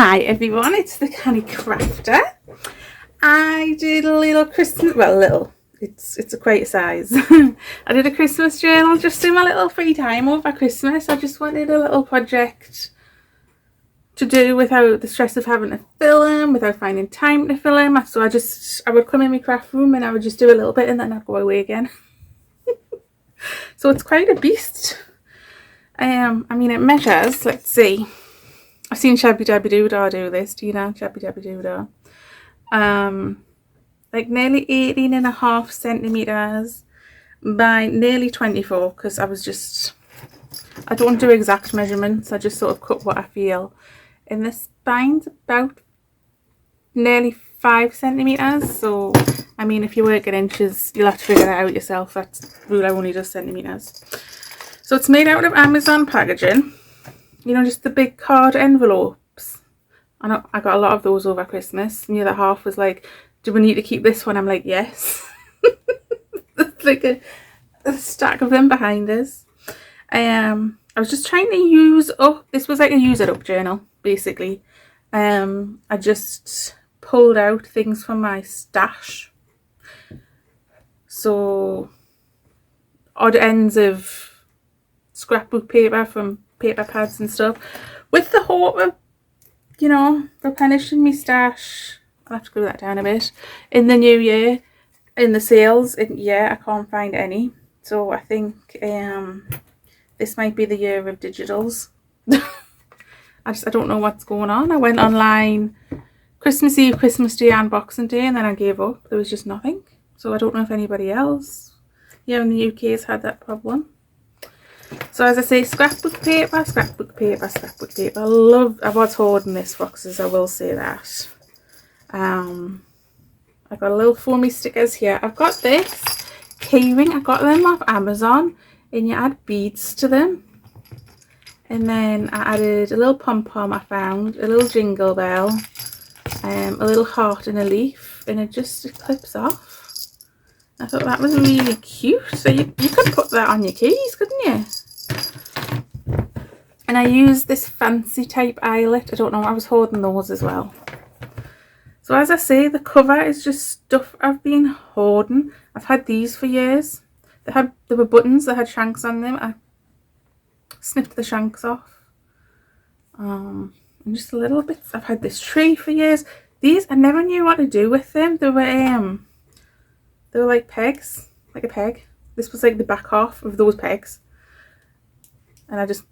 Hi everyone, it's the Canny Crafter. I did a little Christmas, well, little, it's a quite size. I did a Christmas journal just in my little free time over Christmas. I just wanted a little project to do without the stress of having to film, without finding time to film. So I would come in my craft room and I would just do a little bit and then I'd go away again. So it's quite a beast. I mean, it measures, let's see. I've seen Shabby Dabby Doodah do this. Do you know Shabby Dabby Doodah? Like nearly 18.5 centimeters by nearly 24, because I don't do exact measurements. I just sort of cut what I feel. And the spine's about nearly 5 centimeters. So, I mean, if you work in inches, you'll have to figure that out yourself. That's rule only does centimeters. So it's made out of Amazon packaging. You know, just the big card envelopes. I got a lot of those over Christmas. And the other half was like, do we need to keep this one? I'm like, yes. There's like a stack of them behind us. I was just trying to use up, this was like a use it up journal, basically. I just pulled out things from my stash. So, odd ends of scrapbook paper from paper pads and stuff, with the hope of, you know, replenishing my stash. I'll have to glue that down a bit in the new year. In the sales, I can't find any, so I think this might be the year of digitals. I don't know what's going on. I went online Christmas Eve, Christmas Day and Boxing Day, and then I gave up. There was just nothing. So I don't know if anybody else here in the UK has had that problem. So as I say, scrapbook paper, scrapbook paper, scrapbook paper. I was hoarding this, foxes, I will say that. I got a little foamy stickers here. I've got this keyring. I got them off Amazon, and you add beads to them. And then I added a little pom-pom I found, a little jingle bell, a little heart and a leaf, and it clips off. I thought that was really cute. So you could put that on your keys, couldn't you? And I used this fancy type eyelet. I don't know, I was hoarding those as well. So as I say, the cover is just stuff I've been hoarding. I've had these for years. They were buttons that had shanks on them. I snipped the shanks off. And just a little bits. I've had this tree for years. These, I never knew what to do with them. They were like pegs, like a peg. This was like the back half of those pegs. And I just,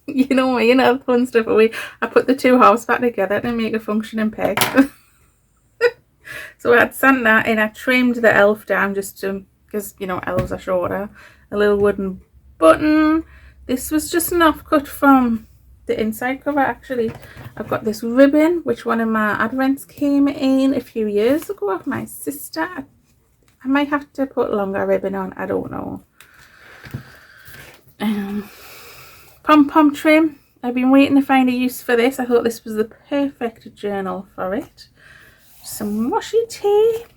you know, fun stuff away. I put the two halves back together to make a functioning peg. So I had Santa and I trimmed the elf down just to, because, you know, elves are shorter. A little wooden button. This was just an offcut from the inside cover, actually. I've got this ribbon, which one of my advents came in a few years ago of my sister. I might have to put longer ribbon on, I don't know. Pom-pom trim. I've been waiting to find a use for this. I thought this was the perfect journal for it. Some washi tape.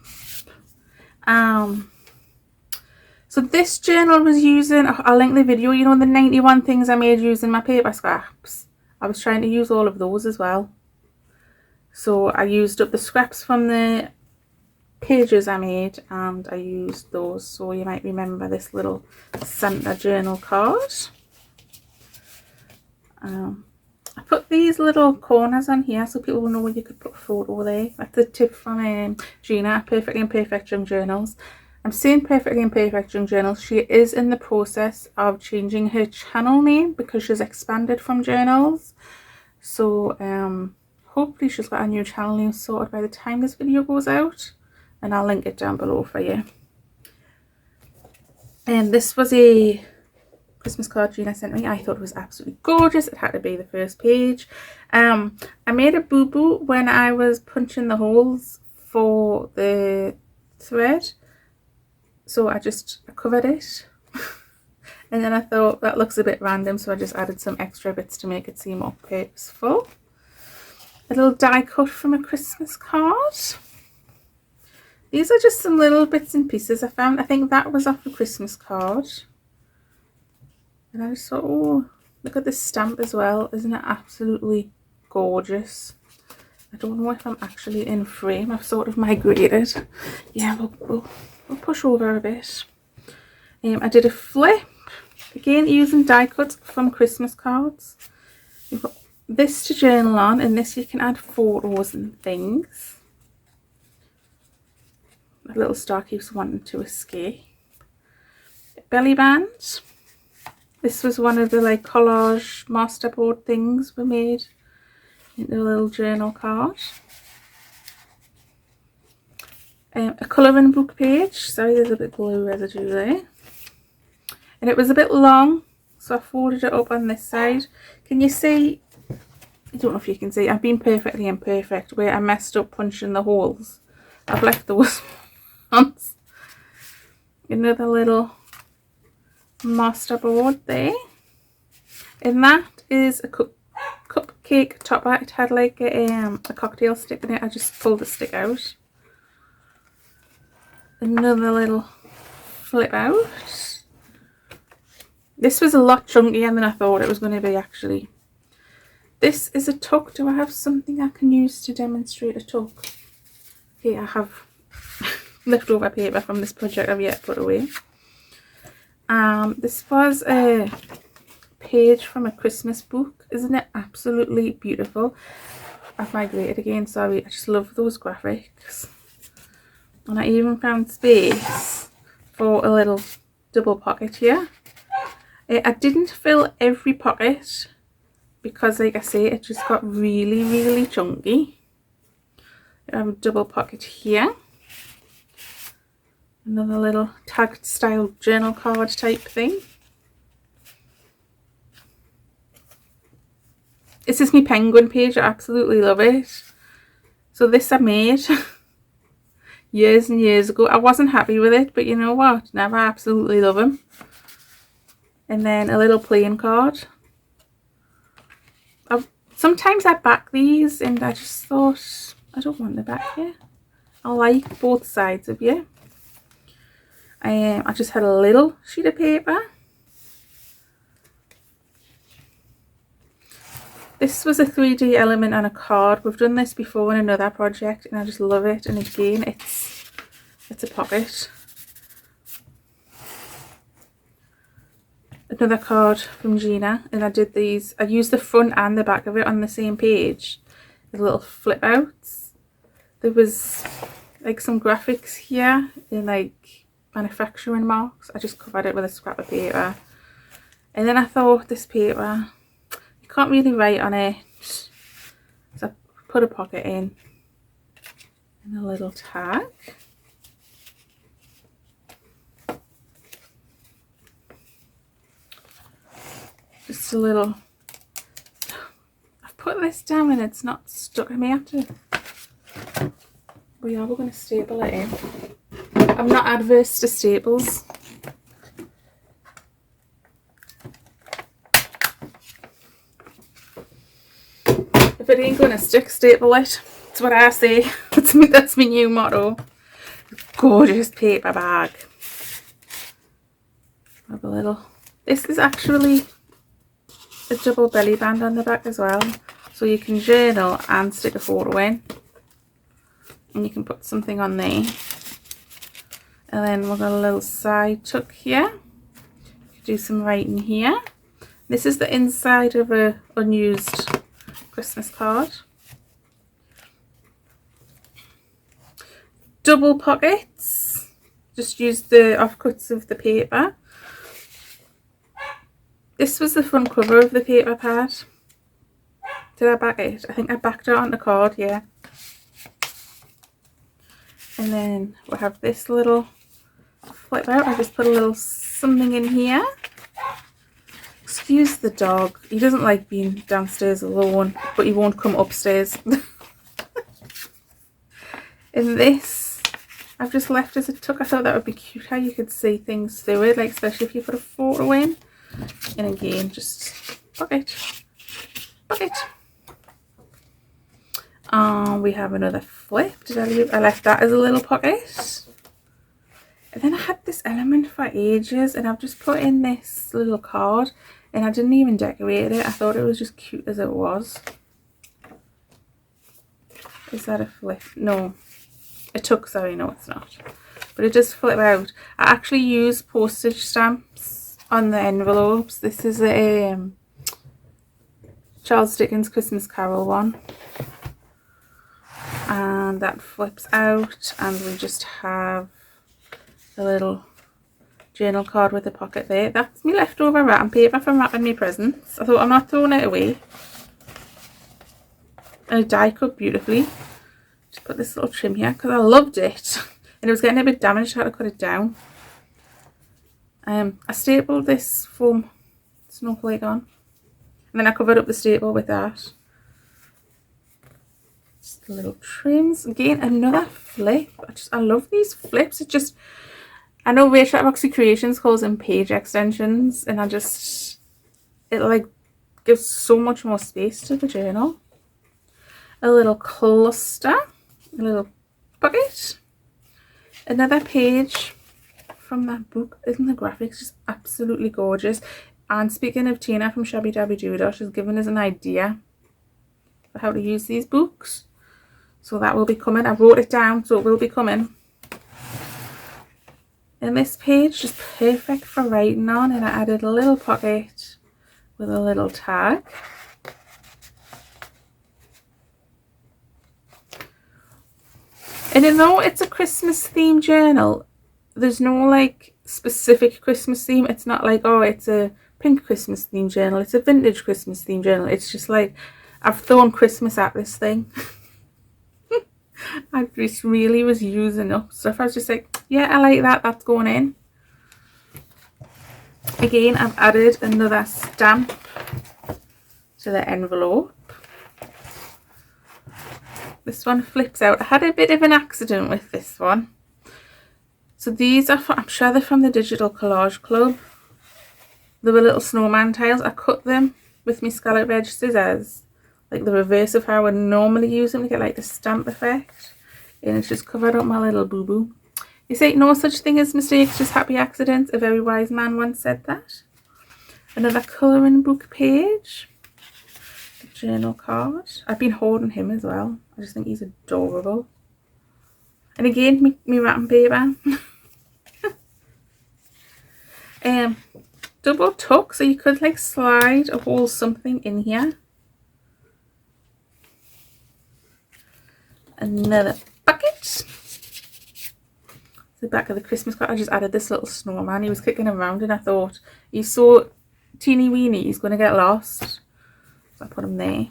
So this journal was using, I'll link the video, you know, the 91 things I made using my paper scraps. I was trying to use all of those as well. So I used up the scraps from the pages I made and I used those. So you might remember this little Santa journal card. I put these little corners on here so people will know where you could put a photo there. That's a tip from Gina, Perfectly Imperfect Young Journals. I'm saying Perfectly Imperfect Young Journals. She is in the process of changing her channel name because she's expanded from journals. So hopefully she's got a new channel name sorted by the time this video goes out. And I'll link it down below for you. And this was a Christmas card Gina sent me. I thought it was absolutely gorgeous. It had to be the first page. I made a boo-boo when I was punching the holes for the thread. So I covered it. And then I thought that looks a bit random, so I just added some extra bits to make it seem more purposeful. A little die cut from a Christmas card. These are just some little bits and pieces I found. I think that was off a Christmas card. And I just thought, oh, look at this stamp as well. Isn't it absolutely gorgeous. I don't know if I'm actually in frame. I've sort of migrated. Yeah, we'll push over a bit. I did a flip, again using die cuts from Christmas cards. You've got this to journal on, and this you can add photos and things. A little star keeps wanting to escape. Belly band. This was one of the like collage masterboard things we made into a little journal card. A colouring book page. Sorry, there's a bit of glue residue there. And it was a bit long, so I folded it up on this side. Can you see? I don't know if you can see. I've been perfectly imperfect where I messed up punching the holes. I've left those ones. Another little masterboard there. And that is a cupcake topper. It had like a cocktail stick in it. I just pulled the stick out. Another little flip out. This was a lot chunkier than I thought it was going to be actually. This is a tuck. Do I have something I can use to demonstrate a tuck? Okay, I have leftover paper from this project I've yet put away. This was a page from a Christmas book. Isn't it absolutely beautiful? I've migrated again, sorry. I just love those graphics. And I even found space for a little double pocket here. I didn't fill every pocket because, like I say, it just got really, really chunky. I have a double pocket here. Another little tagged style journal card type thing. This is my penguin page. I absolutely love it. So this I made years and years ago. I wasn't happy with it, but you know what? Now I absolutely love them. And then a little playing card. Sometimes I back these and I just thought, I don't want the back here. I like both sides of you. I just had a little sheet of paper. This was a 3D element on a card. We've done this before in another project and I just love it. And again, it's a pocket. Another card from Gina, and I did these. I used the front and the back of it on the same page. The little flip outs. There was like some graphics here in like manufacturing marks. I just covered it with a scrap of paper. And then I thought, this paper, you can't really write on it. So I put a pocket in and a little tag. Just a little, I've put this down and it's not stuck. I may have to, but yeah, we're going to staple it in. I'm not adverse to staples. If it ain't going to stick, staple it. That's what I say. That's my new motto. Gorgeous paper bag. Have a little, this is actually a double belly band on the back as well, so you can journal and stick a photo in, and you can put something on there. And then we've got a little side tuck here. You can do some writing here. This is the inside of a unused Christmas card. Double pockets. Just use the offcuts of the paper. This was the front cover of the paper pad. Did I back it? I think I backed it on the card, yeah. And then we'll have this little flip out. I just put a little something in here. Excuse the dog. He doesn't like being downstairs alone, but he won't come upstairs. And this, I've just left as a tuck. I thought that would be cute how you could see things through it, like especially if you put a photo in. And again, just pocket. We have another flip. Did I leave? I left that as a little pocket. And then I had this element for ages, and I've just put in this little card, and I didn't even decorate it. I thought it was just cute as it was. Is that a flip? No. A tuck, sorry, no it's not. But it does flip out. I actually use postage stamps on the envelopes. This is a Charles Dickens Christmas Carol one. And that flips out, and we just have a little journal card with a pocket there. That's my leftover wrapping paper from wrapping my presents. I thought I'm not throwing it away. And it die cut beautifully. Just put this little trim here because I loved it. And it was getting a bit damaged, so I had to cut it down. I stapled this foam snowflake on. And then I covered up the staple with that. Just little trims. Again, another flip. I love these flips. It just, I know Rachel at Roxy Creations calls them page extensions. And it like gives so much more space to the journal. A little cluster. A little pocket. Another page from that book. Isn't the graphics just absolutely gorgeous? And speaking of Tina from Shabby Dabby Doodah, she's given us an idea for how to use these books. So that will be coming. I wrote it down, so it will be coming. And this page is perfect for writing on, and I added a little pocket with a little tag. And though it's a Christmas themed journal, there's no like specific Christmas theme. It's not like, oh, it's a pink Christmas themed journal, it's a vintage Christmas themed journal. It's just like, I've thrown Christmas at this thing. I just really was using up stuff. I was just like, yeah, I like that, that's going in. Again, I've added another stamp to the envelope. This one flips out. I had a bit of an accident with this one. So these are, I'm sure they're from the Digital Collage Club. They were little snowman tiles. I cut them with my scallop edge scissors, like the reverse of how I would normally use them to get like the stamp effect. And it's just covered up my little boo-boo. You say no such thing as mistakes, just happy accidents. A very wise man once said that. Another colouring book page. A journal card. I've been holding him as well. I just think he's adorable. And again, me wrapping paper. Double tuck, so you could like slide or hold something in here. Another bucket. The back of the Christmas card. I just added this little snowman. He was kicking around, and I thought he's so teeny weeny, he's going to get lost. So I put him there.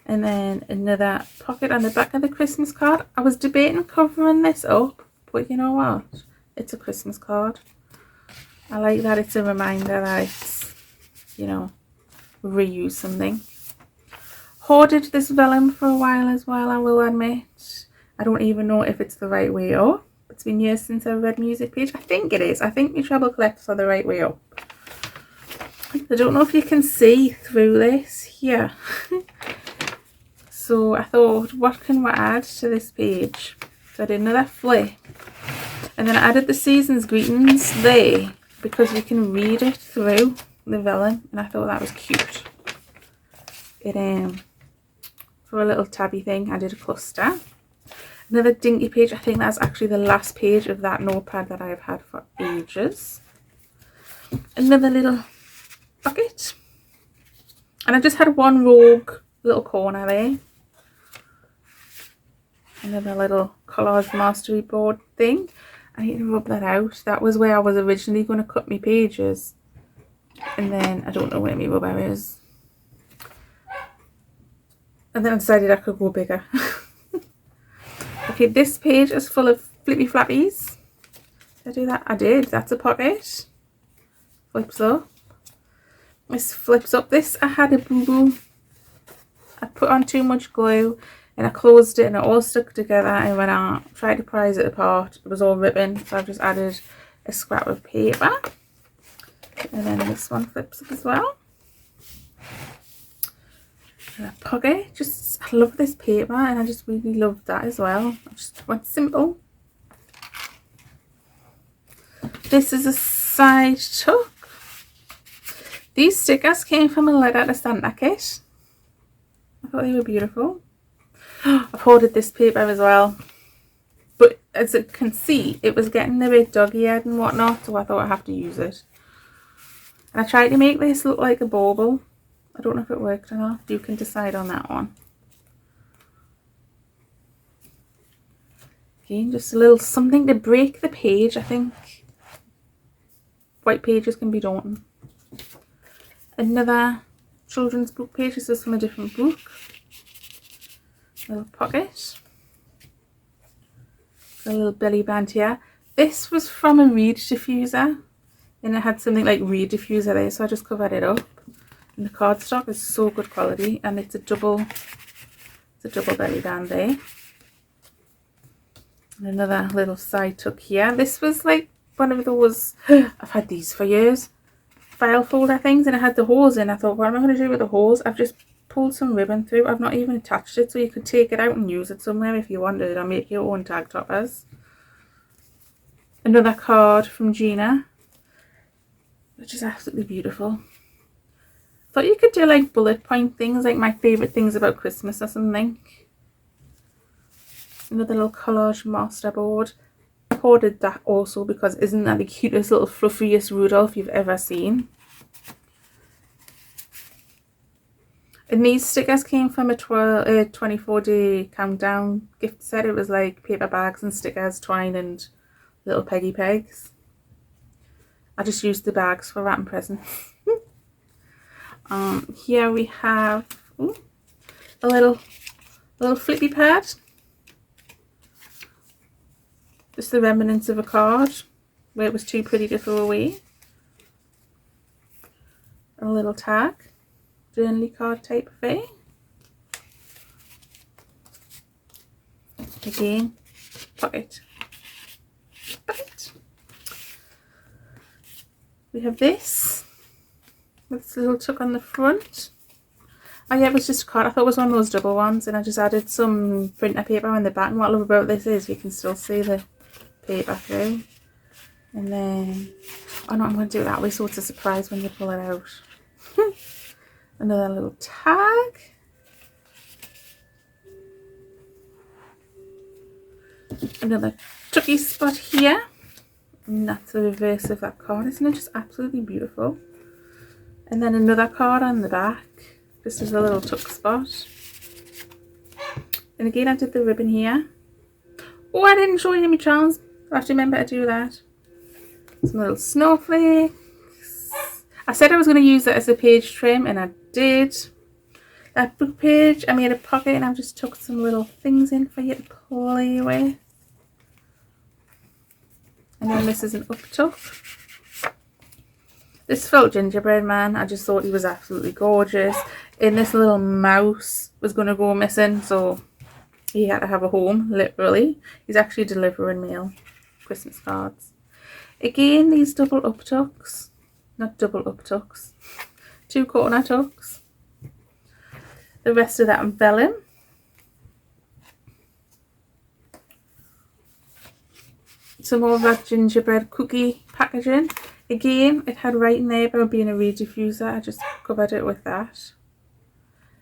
And then another pocket on the back of the Christmas card. I was debating covering this up, but you know what? It's a Christmas card. I like that it's a reminder that it's, you know, reuse something. Hoarded this vellum for a while as well, I will admit. I don't even know if it's the right way up. It's been years since I've read music page. I think it is. I think my treble collectors are the right way up. I don't know if you can see through this here. So I thought, what can we add to this page? So I did another flip. And then I added the season's greetings there, because you can read it through the vellum. And I thought that was cute. It for a little tabby thing, I did a cluster. Another dinky page. I think that's actually the last page of that notepad that I've had for ages. Another little bucket. And I just had one rogue little corner there. Another little collage mastery board thing. I need to rub that out. That was where I was originally going to cut my pages. And then I don't know where my rubber is. And then I decided I could go bigger. Okay, this page is full of flippy flappies. Did I do that? I did. That's a pocket. Flips up. This flips up. This, I had a boo-boo. I put on too much glue and I closed it and it all stuck together, and when I tried to prise it apart, it was all ripping. So I've just added a scrap of paper. And then this one flips up as well. And a pocket. I love this paper, and I just really love that as well. I just went simple. This is a side tuck. These stickers came from a letter to Santa kit. I thought they were beautiful. I've hoarded this paper as well. But as you can see, it was getting a bit doggy-eyed and whatnot, so I thought I'd have to use it. And I tried to make this look like a bauble. I don't know if it worked or not. You can decide on that one. Again, just a little something to break the page, I think. White pages can be daunting. Another children's book page. This is from a different book. Little pocket. A little belly band here. This was from a reed diffuser, and it had something like reed diffuser there, so I just covered it up. And the cardstock is so good quality, and it's a double belly band there. And another little side tuck here. This was like one of those, I've had these for years, file folder things, and it had the holes in. I thought, what am I going to do with the holes? I've just pulled some ribbon through. I've not even attached it, so you could take it out and use it somewhere if you wanted, or make your own tag toppers. Another card from Gina, which is absolutely beautiful. Thought you could do like bullet point things, like my favourite things about Christmas or something. Another little collage master board. I ordered that also because isn't that the cutest little fluffiest Rudolph you've ever seen? And these stickers came from a 24-day countdown gift set. It was like paper bags and stickers, twine and little peggy pegs. I just used the bags for wrapping presents. Here we have a little flippy pad. Just the remnants of a card where it was too pretty to throw away. A little tag, journaly card type thing. Again, pocket. We have this with this little tuck on the front. Oh yeah, it was just a card. I thought it was one of those double ones, and I just added some printer paper on the back. And what I love about this is you can still see the paper through. And then, oh no, I'm going to do it that way so it's a surprise when you pull it out. Another little tag. Another tucky spot here. And that's the reverse of that card. Isn't it just absolutely beautiful? And then another card on the back. This is a little tuck spot. And again, I did the ribbon here. Oh, I didn't show you my charms. I have to remember to do that. Some little snowflakes. I said I was going to use that as a page trim, and I did. That book page, I made a pocket, and I've just tucked some little things in for you to play with. And then this is an up tuck. This felt gingerbread man. I just thought he was absolutely gorgeous. And this little mouse was going to go missing, so he had to have a home, literally. He's actually delivering mail, Christmas cards. Again, these double up tucks. Not double up tucks. 2 corner tucks. The rest of that in vellum. Some more of that gingerbread cookie packaging. Again, it had writing there about being a reed diffuser. I just covered it with that.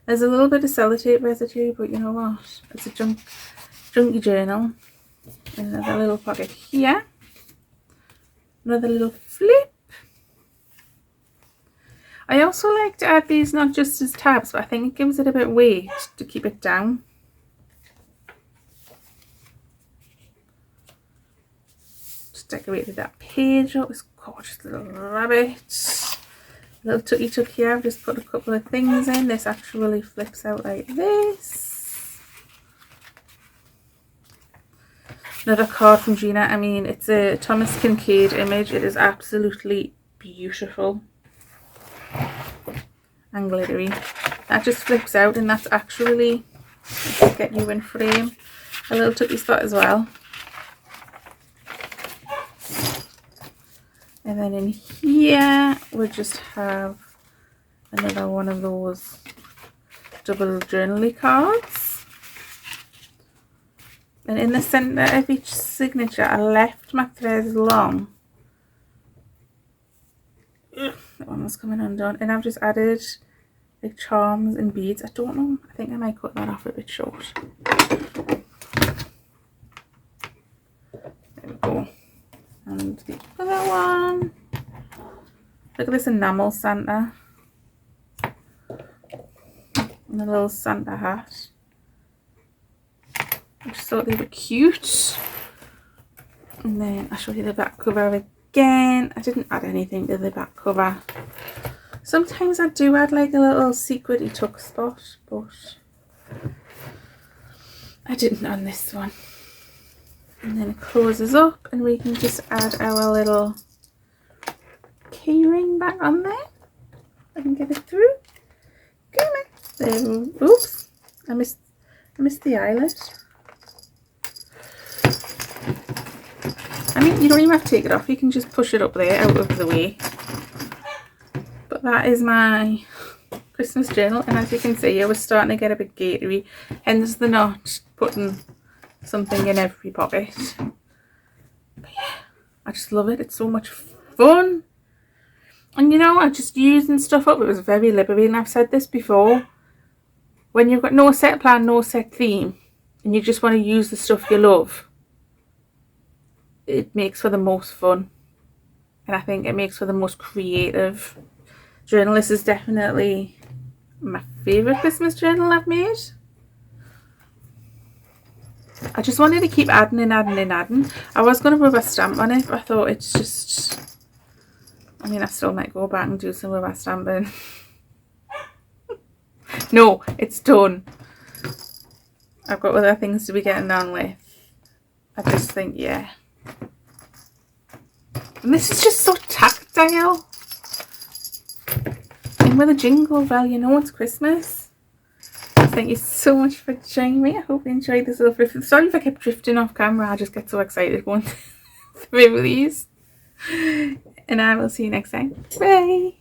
There's a little bit of sellotape residue, but you know what? It's a junky journal. And another little pocket here. Another little flip. I also like to add these not just as tabs, but I think it gives it a bit of weight to keep it down. Decorated that page up. This gorgeous little rabbit. Little tucky tuck here. I've just put a couple of things in. This actually flips out like this. Another card from Gina. I mean, it's a Thomas Kincaid image. It is absolutely beautiful and glittery. That just flips out, and that's actually, let's get you in frame, a little tucky spot as well. And then in here we just have another one of those double journaly cards. And in the centre of each signature I left my threads long. Ugh, that one was coming undone. And I've just added like charms and beads. I don't know. I think I might cut that off a bit short. There we go. And the other one. Look at this enamel Santa. And a little Santa hat. I just thought they were cute. And then I'll show you the back cover again. I didn't add anything to the back cover. Sometimes I do add like a little secret tuck spot, but I didn't on this one. And then it closes up and we can just add our little key ring back on there. I can get it through. Come on. There. Oops. I missed the eyelet. I mean, you don't even have to take it off. You can just push it up there out of the way. But that is my Christmas journal. And as you can see, I was starting to get a bit gatery. Hence the not putting something in every pocket. But yeah, I just love it. It's so much fun. And you know, I just using stuff up. It was very liberating. I've said this before. When you've got no set plan, no set theme, and you just want to use the stuff you love, it makes for the most fun. And I think it makes for the most creative journal. This is definitely my favourite Christmas journal I've made. I just wanted to keep adding and adding and adding. I was going to rubber stamp on it, but I thought it's just... I mean, I still might go back and do some rubber stamping. No, it's done. I've got other things to be getting on with. I just think, yeah. And this is just so tactile. And with a jingle bell, you know it's Christmas. Thank you so much for joining me. I hope you enjoyed this little thrift. Sorry if I kept drifting off camera. I just get so excited going through these. And I will see you next time. Bye.